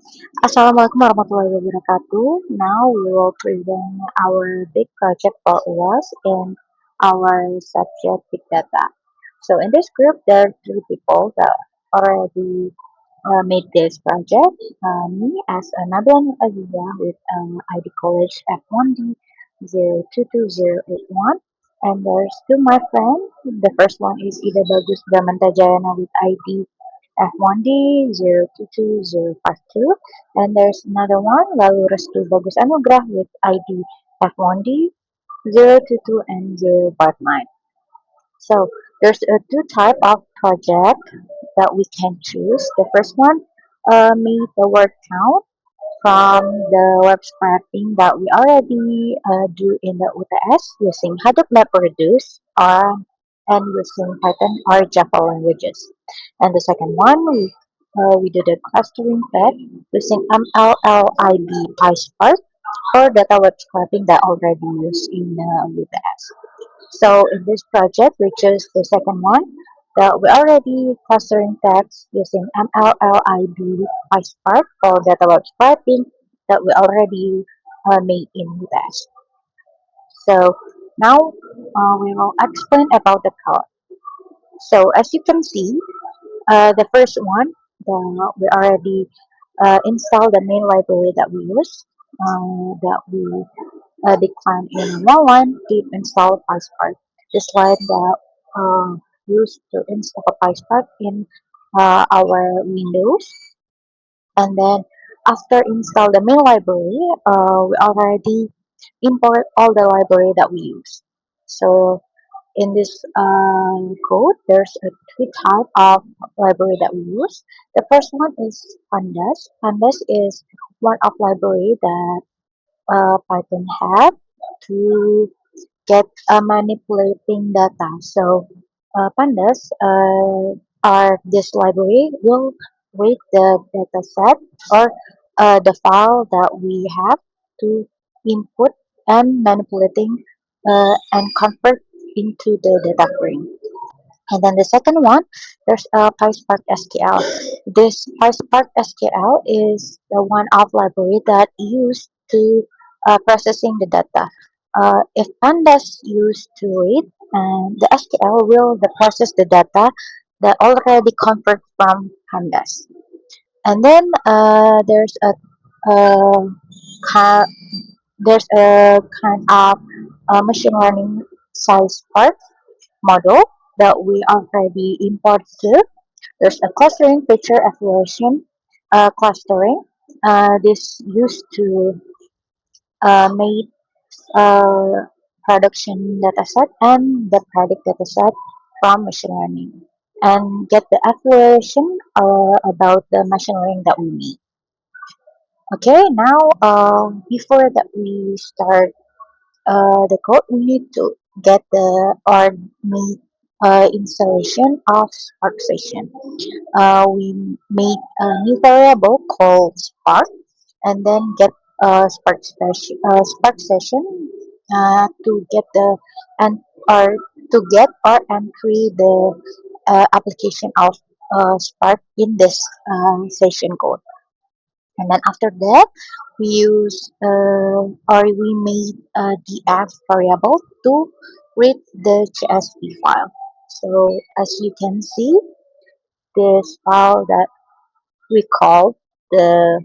Assalamualaikum warahmatullahi wabarakatuh. Now we will present our big project for us in our subject big data. So in this group, there are three people that already made this project. Me as another Aziza with ID College F1D 0228081. And there's two my friends. The first one is Ida Bagus Bramantajayana with ID F1D 0225052, and there's another one, Lalu Restu Bagus Anugrah with ID F1D 022 and 059. So there's two type of project that we can choose. The first one, made the word count from the web scraping that we already do in the UTS using Hadoop MapReduce and using Python or Java languages. And the second one, we do the clustering tech using MLLIB PySpark or data web scraping that already used in UTS. So in this project, we choose the second one. We already clustering text using MLLIB PySpark for data web scraping that we already made in Dash. So now we will explain about the code. So as you can see, the first one, we already installed the main library that we use, that we decline in one did install PySpark. This line that used to install PySpark in our Windows, and then after install the main library, we already import all the library that we use. So in this code, there's a three type of library that we use. The first one is Pandas. Pandas is one of library that Python have to get manipulating data. So pandas are this library will read the data set or the file that we have to input and manipulating and convert into the data frame. And then the second one, there's a PySpark SQL. This PySpark SQL is the one of library that used to processing the data. If pandas used to read, and the SQL will process the data that already convert from pandas. And then uh, ki- there's a kind of machine learning size part model that we already imported. There's a clustering feature evaluation clustering. This used to make production dataset and the predict dataset from machine learning and get the evaluation about the machine learning that we need. Okay, now before that we start the code, we need to get the or make installation of Spark Session. We made a new variable called Spark, and then get Spark Session to get the and or to get or entry the application of Spark in this session code. And then after that, we use or we made a df variable to read the CSV file. So as you can see, this file that we call the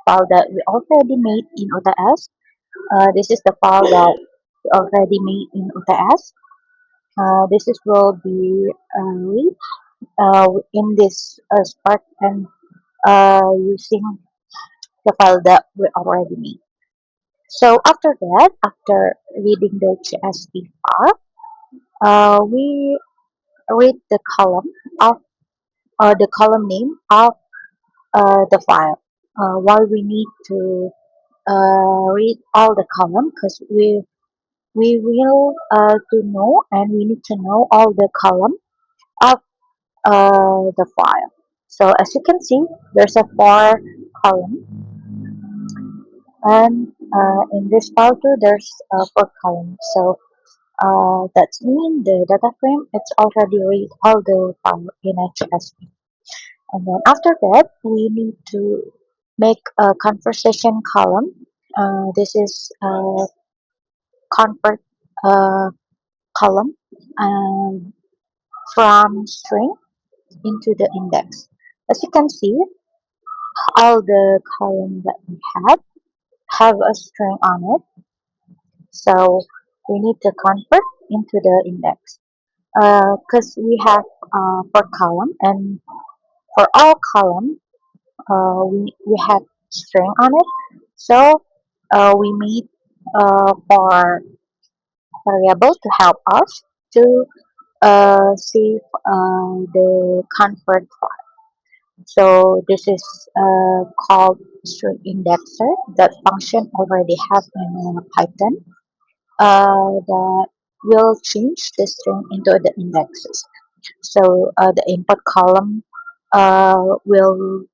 file that we already made in UTS. This is the file that we already made in UTS. This is will be read in this Spark and using the file that we already made. So after that, after reading the CSV file, we read the column of the column name of the file. Why we need to read all the column because we will to know and we need to know all the column of the file. So as you can see, there's a four column, and in this file too, there's a four column. So that means the data frame it's already read all the file in HSV. And then after that, we need to make a conversation column. This is a convert uh, column um, from string into the index. As you can see, all the column that we have a string on it, so we need to convert into the index. Because we have for column and for all column, we have string on it. So we made for variable to help us to save the convert file. So this is called string indexer. That function already have in Python that will change the string into the indexes. So the input column will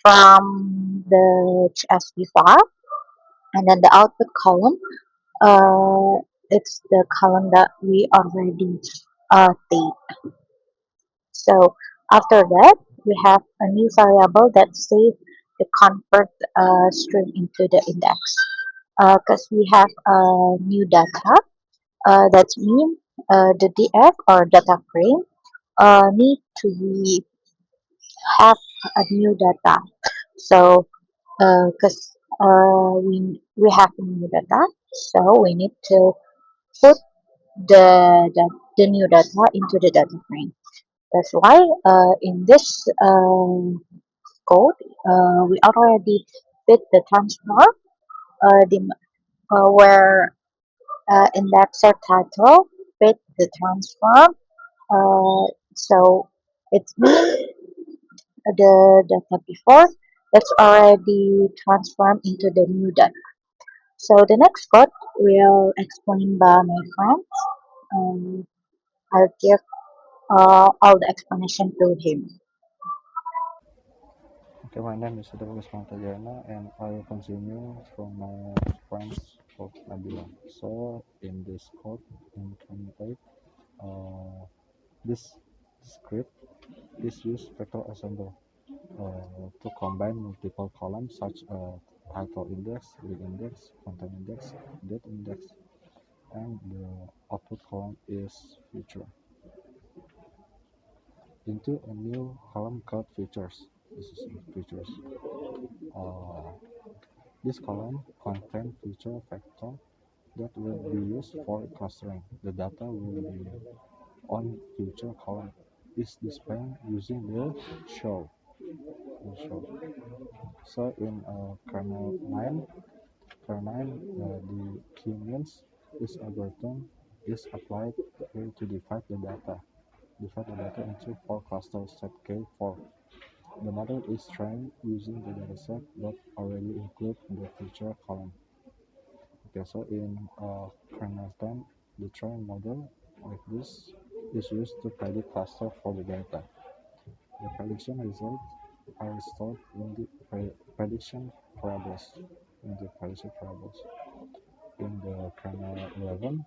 from the CSV file, and then the output column, it's the column that we already take. So after that, we have a new variable that save the convert string into the index. Because we have new data, that means the DF or data frame need to be have a new data. So because we have new data, so we need to put the new data into the data frame. That's why in this code we already did the transform the where indexer title fit the transform. So it means the data before that's already transformed into the new data. So the next code will explain by my friend. Um, I'll give all the explanation to him. Okay, my name is Sudarwas Mantajana and I will continue from my friends of Nabila. So in this code in 28, this script is used vector assembly to combine multiple columns such as title index, link index, content index, date index, and the output column is feature into a new column called features. This is features. Uh, This column contains feature vector that will be used for clustering. The data will be on feature column is displayed using the show. So in kernel 9, the key means this algorithm is applied to divide the data into four clusters set K4. The model is trained using the dataset that already include the feature column. Okay, so in kernel 10, the train model like this is used to predict cluster for the data. The prediction results are stored in the prediction parables. In the prediction parables. In the kernel 11,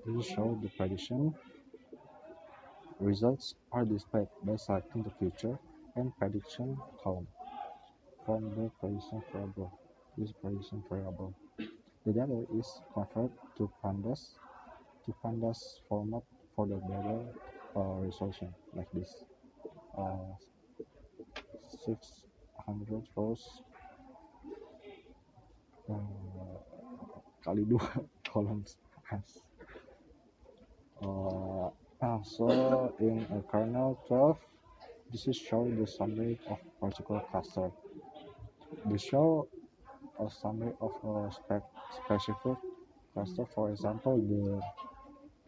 this shows the prediction results are displayed by selecting the feature and prediction column from the prediction variable. This prediction variable. The data is converted to pandas format for the better resolution like this. Uh, 600 rows kali dua columns has. So in kernel 12, this is show the summary of particular cluster. They show a summary of a specific cluster. For example,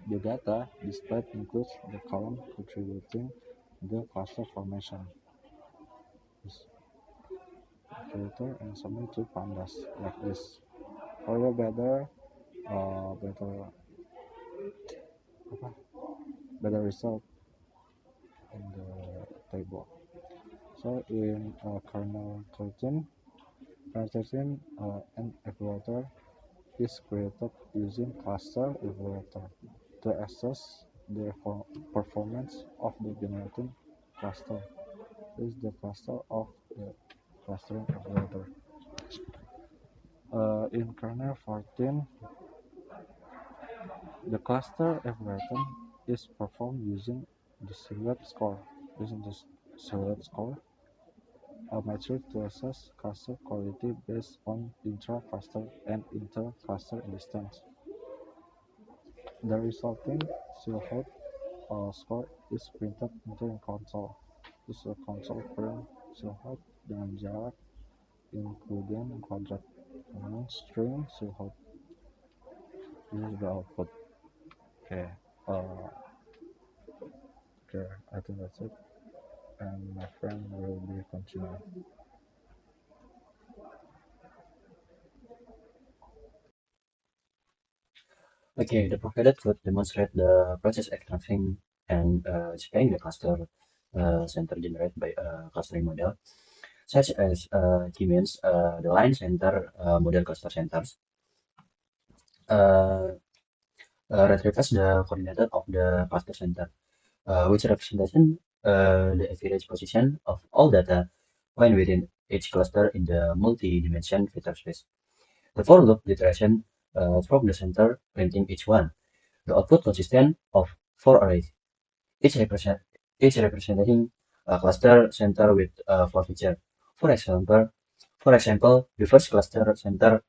the data displayed includes the column contributing the cluster formation. This filter and submit to pandas like this. For the apa, better result in the table. So in kernel 13, an evaluator is created using cluster evaluator to assess the performance of the generating cluster. This is the cluster of the clustering operator. In kernel 14, the cluster algorithm is performed using the silhouette score. Using the silhouette score, a metric to assess cluster quality based on intra-cluster and inter-cluster distance. The resulting silhouette score is printed into console. This is a console print silhouette dengan jarak including kuadrat dengan string silhouette. This is the output. Okay. Uh, okay. I think that's it. And my friend will be continuing. Okay, the provided could demonstrate the process extracting and displaying the cluster center generated by a clustering model, such as Siemens, the line center model cluster centers, uh, retrieves the coordinate of the cluster center, which representation the average position of all data when within each cluster in the multi-dimension vector space. The for loop iteration from the center printing each one. The output consistent of four arrays, each represent each representing a cluster center with four features. For example, the first cluster center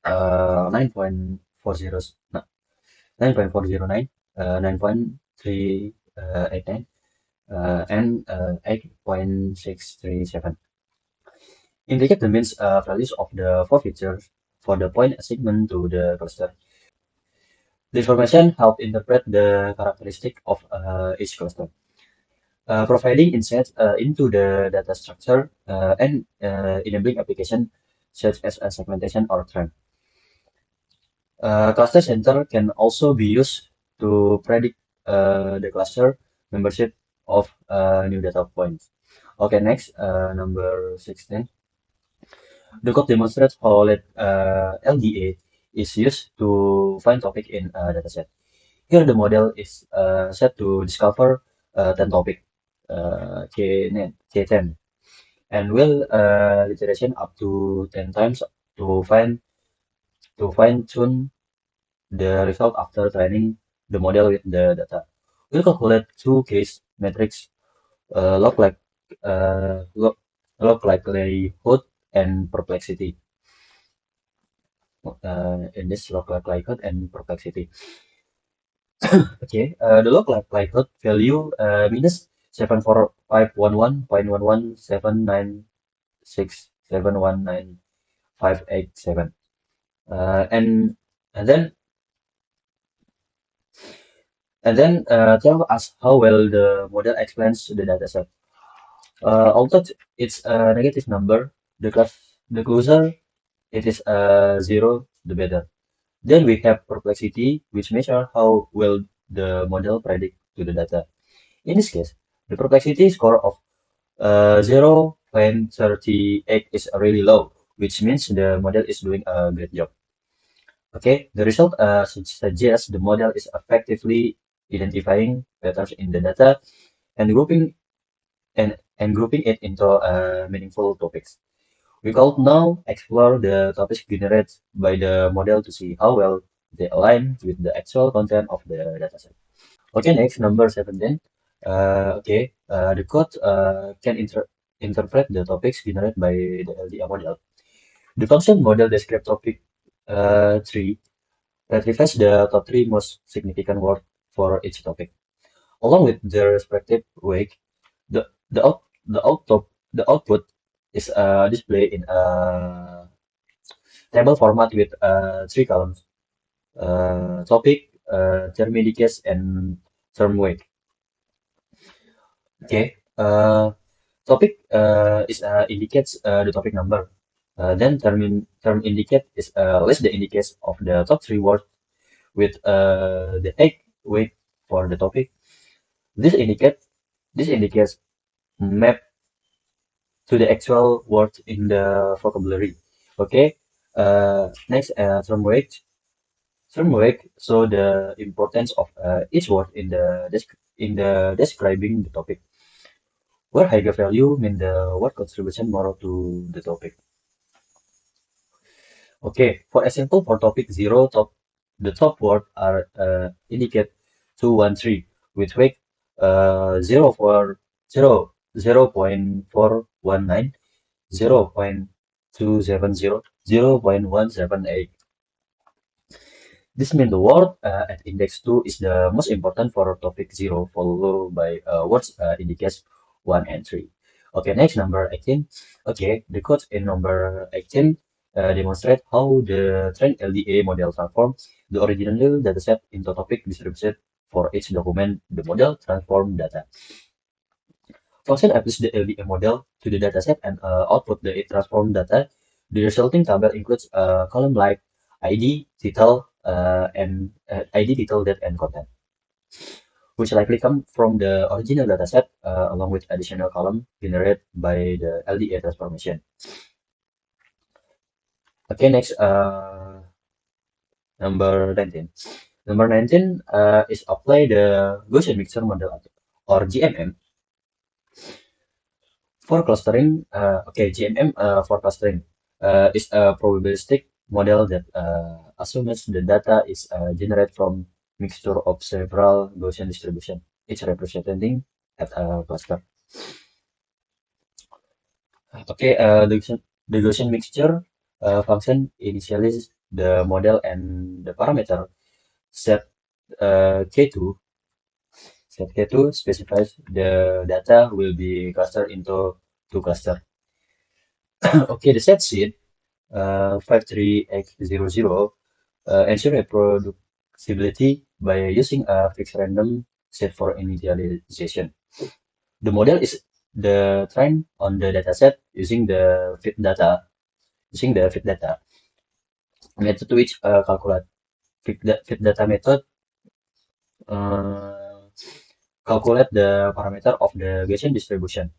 9.40 9.409, 9.389, and 8.637 indicate the means values of the four features for the point assignment to the cluster. The information help interpret the characteristic of each cluster, providing insights into the data structure and enabling application such as segmentation or trend. Cluster center can also be used to predict the cluster membership of new data points. Okay, next, number 16. The code demonstrates how LDA is used to find topic in a dataset. Here the model is set to discover 10 topic, K10, and will iteration up to 10 times to fine tune the result after training the model with the data. We'll calculate two case metrics, uh, log like uh, log, log likelihood and perplexity. In this log likelihood and perplexity. Okay, the log likelihood value minus 74511.117967195887. And and then tell us how well the model explains the dataset. Although it's a negative number, the closer it is zero, the better. Then we have perplexity, which measure how well the model predict to the data. In this case, the perplexity score of 0.38 is really low, which means the model is doing a great job. Okay, the result suggests the model is effectively identifying patterns in the data and grouping it into meaningful topics. We could now explore the topics generated by the model to see how well they align with the actual content of the dataset. Okay, next, number 17. The code can interpret the topics generated by the LDA model. The function model describe topic tree retrieves the top three most significant words for each topic, along with their respective weight. The the out the output is displayed in a table format with three columns: topic, term indicates, and term weight. Okay. Topic is indicates the topic number. Then term indicate is list the indicates of the top three words with the egg weight for the topic. This indicate this indicates map to the actual word in the vocabulary. Okay. Next, term weight. Term weight so the importance of each word in the describing the topic. where higher value mean the word contribution more to the topic. Okay, for example, for topic zero, the top word are indicate 213 with weight 0 for 0.419, 0.270, 0.178. This means the word at index 2 is the most important for topic 0, followed by words indicates 1 and 3. Okay, next number 18. Okay, the code in number 18 demonstrate how the trained LDA model transforms the original dataset into topic distributed for each document. The model transform data. Function applies the LDA model to the dataset and output the transformed data. The resulting table includes a column like ID, title, and ID, title, date, and content, which likely come from the original dataset along with additional column generated by the LDA transformation. Okay, next, number 19. Number 19 is apply the Gaussian mixture model or GMM for clustering. Okay, GMM for clustering is a probabilistic model that assumes the data is generated from mixture of several Gaussian distribution, each representing at a cluster. Okay, the Gaussian mixture function initializes the model and the parameter set K2. Set K2 specifies the data will be clustered into two clusters. Okay, the set sheet 53x00 ensure reproducibility by using a fixed random set for initialization. The model is the trained on the dataset using the fit data method which calculate fit data method uh, calculate the parameter of the Gaussian distribution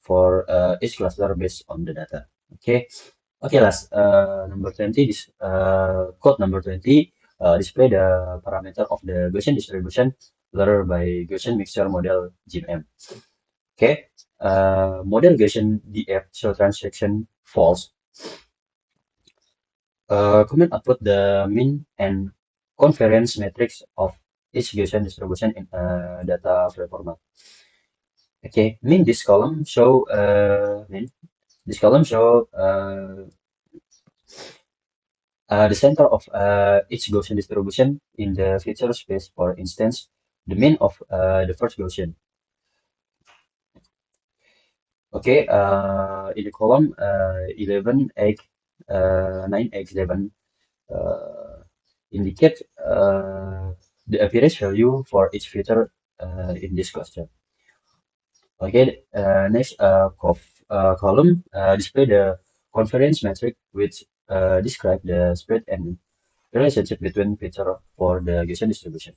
for each cluster based on the data. Okay. Okay, last number 20. This code number 20 display the parameter of the Gaussian distribution learned by Gaussian mixture model GMM. Okay, model Gaussian DF show transaction false. Comment output the mean and convergence matrix of each Gaussian distribution in data file format. Okay, mean this column show mean this column show the center of each Gaussian distribution in the feature space. For instance, the mean of the first Gaussian. Okay, in the column 11, 8, 9, x 7 indicate the average value for each feature in this cluster. Okay, next column display the convergence metric which describe the spread and relationship between feature for the Gaussian distribution.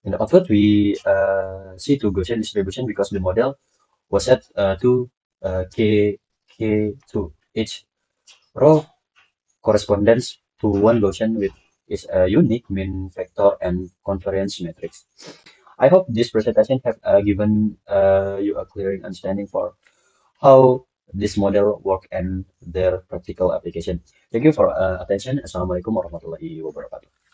In the output, we see two Gaussian distribution because the model was set to K2. Each row corresponds to one Gaussian with its unique mean vector and convergence matrix. I hope this presentation have given you a clear understanding for how this model work and their practical application. Thank you for attention. Assalamualaikum warahmatullahi wabarakatuh.